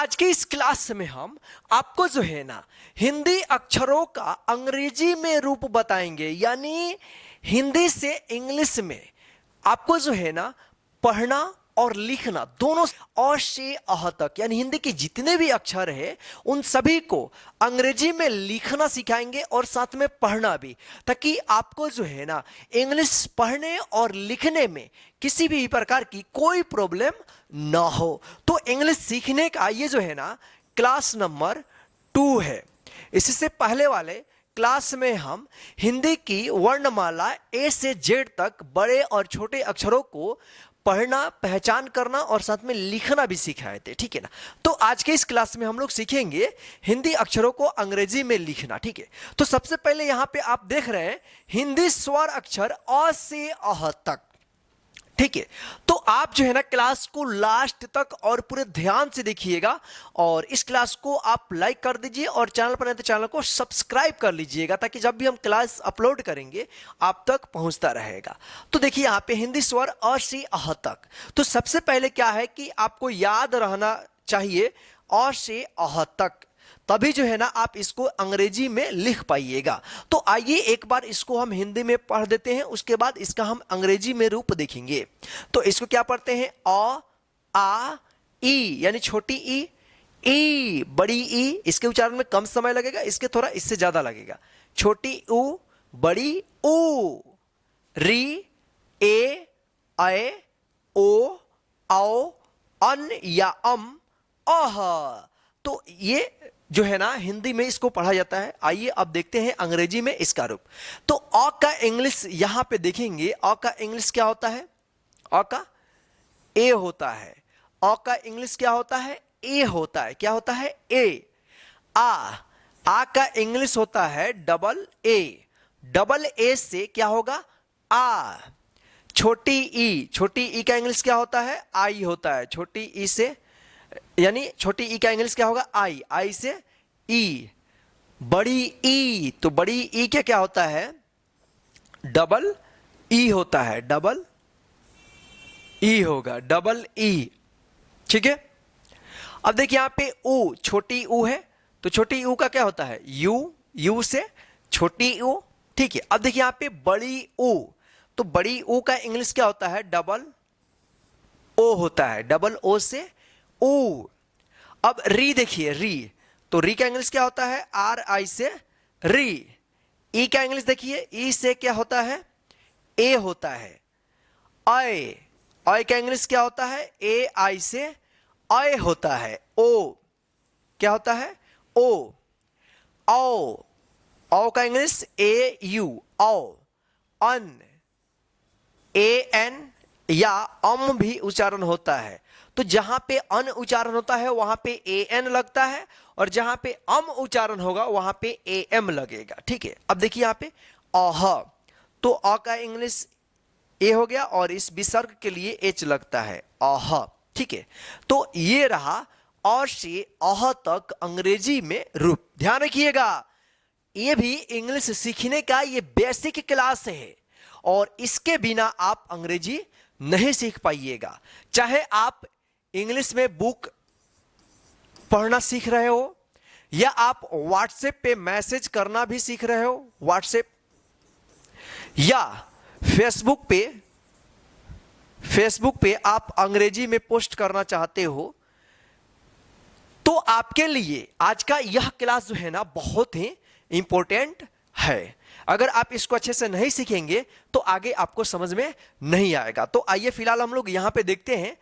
आज के इस क्लास में हम आपको जो है ना हिंदी अक्षरों का अंग्रेजी में रूप बताएंगे, यानी हिंदी से इंग्लिश में आपको जो है ना पढ़ना और लिखना दोनों अ से अह तक, यानी हिंदी के जितने भी अक्षर है उन सभी को अंग्रेजी में लिखना सिखाएंगे और साथ में पढ़ना भी, ताकि आपको जो है ना इंग्लिश पढ़ने और लिखने में किसी भी प्रकार की कोई प्रॉब्लम ना हो। तो इंग्लिश सीखने का ये जो है ना क्लास नंबर 2 है। इससे पहले वाले क्लास में हम हिंदी की वर्णमाला ए से जेड तक बड़े और छोटे अक्षरों को पढ़ना, पहचान करना और साथ में लिखना भी सिखाए थे, ठीक है ना। तो आज के इस क्लास में हम लोग सीखेंगे हिंदी अक्षरों को अंग्रेजी में लिखना, ठीक है। तो सबसे पहले यहां पे आप देख रहे हैं हिंदी स्वर अक्षर अ से अह तक, ठीक है। तो आप जो है ना क्लास को लास्ट तक और पूरे ध्यान से देखिएगा और इस क्लास को आप लाइक कर दीजिए और चैनल पर नहीं तो चैनल को सब्सक्राइब कर लीजिएगा, ताकि जब भी हम क्लास अपलोड करेंगे आप तक पहुंचता रहेगा। तो देखिए यहाँ पे हिंदी स्वर अ से अह तक, तो सबसे पहले क्या है कि आपको याद रहना चाहिए अ से अह तक, तभी जो है ना आप इसको अंग्रेजी में लिख पाइएगा। तो आइए एक बार इसको हम हिंदी में पढ़ देते हैं, उसके बाद इसका हम अंग्रेजी में रूप देखेंगे। तो इसको क्या पढ़ते हैं? अ आ ई, यानी छोटी ई बड़ी ई। इसके उच्चारण में कम समय लगेगा, इसके थोड़ा इससे ज्यादा लगेगा। छोटी ऊ बड़ी ऊ, री ए ऐ ओ औ अन या अह। तो ये जो है ना हिंदी में इसको पढ़ा जाता है। आइए अब देखते हैं अंग्रेजी में इसका रूप। तो अ का इंग्लिश यहां पे देखेंगे, अ का इंग्लिश क्या होता है? अ का ए होता है। अ का इंग्लिश क्या होता है? ए होता है। क्या होता है? ए। आ का इंग्लिश होता है डबल ए। डबल ए से क्या होगा? आ। छोटी ई का इंग्लिश क्या होता है? आई होता है। छोटी ई से, यानी छोटी ई का इंग्लिश क्या होगा? आई से ई। बड़ी ई, तो बड़ी ई क्या होता है? डबल ई होता है। डबल ई होगा, डबल ई, ठीक है। अब देखिए यहां पे ऊ, छोटी ऊ है, तो छोटी ऊ का क्या होता है? यू से छोटी ऊ, ठीक है। अब देखिए यहां पे बड़ी ऊ, तो बड़ी ऊ का इंग्लिश क्या होता है? डबल ओ होता है। डबल ओ से ऊ। अब री देखिए, री, तो री का इंग्लिश क्या होता है? आर आई से री। ई का इंग्लिश देखिए, ई से क्या होता है? ए होता है। आई का इंग्लिश क्या होता है? ए आई से आई होता है। ओ क्या होता है? ओ। औ का इंग्लिश ए यू, औ। अन, ए एन या अम भी उच्चारण होता है। तो जहां पे अन उच्चारण होता है वहां पे ए एन लगता है, और जहां पे अम उच्चारण होगा वहां पे ए एम लगेगा, ठीक है। अब देखिए यहां पे अह, तो अ का इंग्लिश ए हो गया और इस विसर्ग के लिए एच लगता है, अह, ठीक है। तो ये रहा अ से अह तक अंग्रेजी में रूप। ध्यान रखिएगा, ये भी इंग्लिश सीखने का ये बेसिक क्लास है और इसके बिना आप अंग्रेजी नहीं सीख पाइएगा। चाहे आप इंग्लिश में बुक पढ़ना सीख रहे हो, या आप व्हाट्सएप पे मैसेज करना भी सीख रहे हो, व्हाट्सएप, या फेसबुक पे आप अंग्रेजी में पोस्ट करना चाहते हो, तो आपके लिए आज का यह क्लास जो है ना बहुत ही इंपॉर्टेंट है। अगर आप इसको अच्छे से नहीं सीखेंगे तो आगे आपको समझ में नहीं आएगा। तो आइए फिलहाल हम लोग यहां पे देखते हैं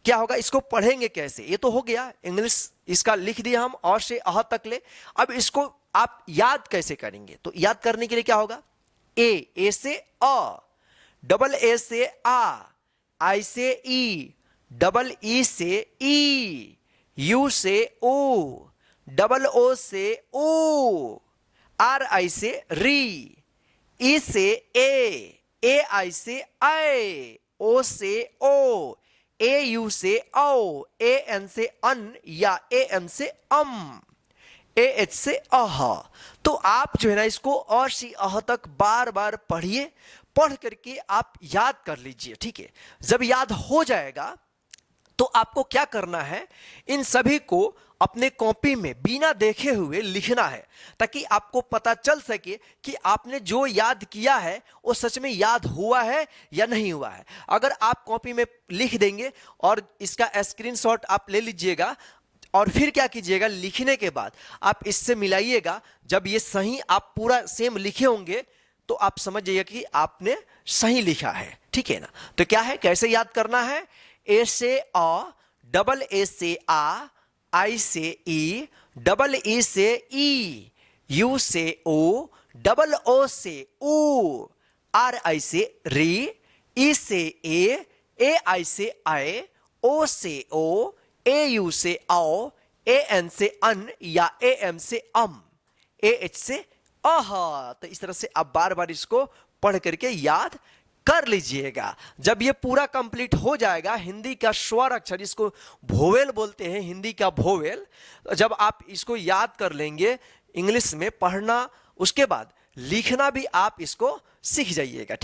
क्या होगा, इसको पढ़ेंगे कैसे। ये तो हो गया इंग्लिश, इसका लिख दिया हम अ से अह तक ले। अब इसको आप याद कैसे करेंगे? तो याद करने के लिए क्या होगा? ए से अ, डबल ए से आ, आई से ई, डबल ई से ई, यू से ओ, डबल ओ से ओ, आर आई से री, ई से ए आई से आई, ओ से ओ, ए यू से औ, ए एन से अन या ए एम से अम, ए एच से अह। तो आप जो है ना इसको अ से अह तक बार बार पढ़िए, पढ़ करके आप याद कर लीजिए, ठीक है। जब याद हो जाएगा तो आपको क्या करना है, इन सभी को अपने कॉपी में बिना देखे हुए लिखना है, ताकि आपको पता चल सके कि आपने जो याद किया है वो सच में याद हुआ है या नहीं हुआ है। अगर आप कॉपी में लिख देंगे और इसका स्क्रीनशॉट आप ले लीजिएगा और फिर क्या कीजिएगा, लिखने के बाद आप इससे मिलाइएगा। जब ये सही आप पूरा सेम लिखे होंगे तो आप समझ जाइए कि आपने सही लिखा है, ठीक है ना। तो क्या है, कैसे याद करना है, ए से अ, डबल ए से आ, आई से ई, डबल ई से ई, यू से ओ, डबल ओ से ऊ, आर आई से री, ई से ए आई से आए, ओ से ओ, ए यू से आओ, ए एन से अन या ए एम से अम, ए एच से आहा। तो इस तरह से आप बार बार इसको पढ़ करके याद कर लीजिएगा। जब ये पूरा कंप्लीट हो जाएगा, हिंदी का स्वर अक्षर, इसको भोवेल बोलते हैं, हिंदी का भोवेल, जब आप इसको याद कर लेंगे, इंग्लिश में पढ़ना, उसके बाद लिखना भी आप इसको सीख जाइएगा।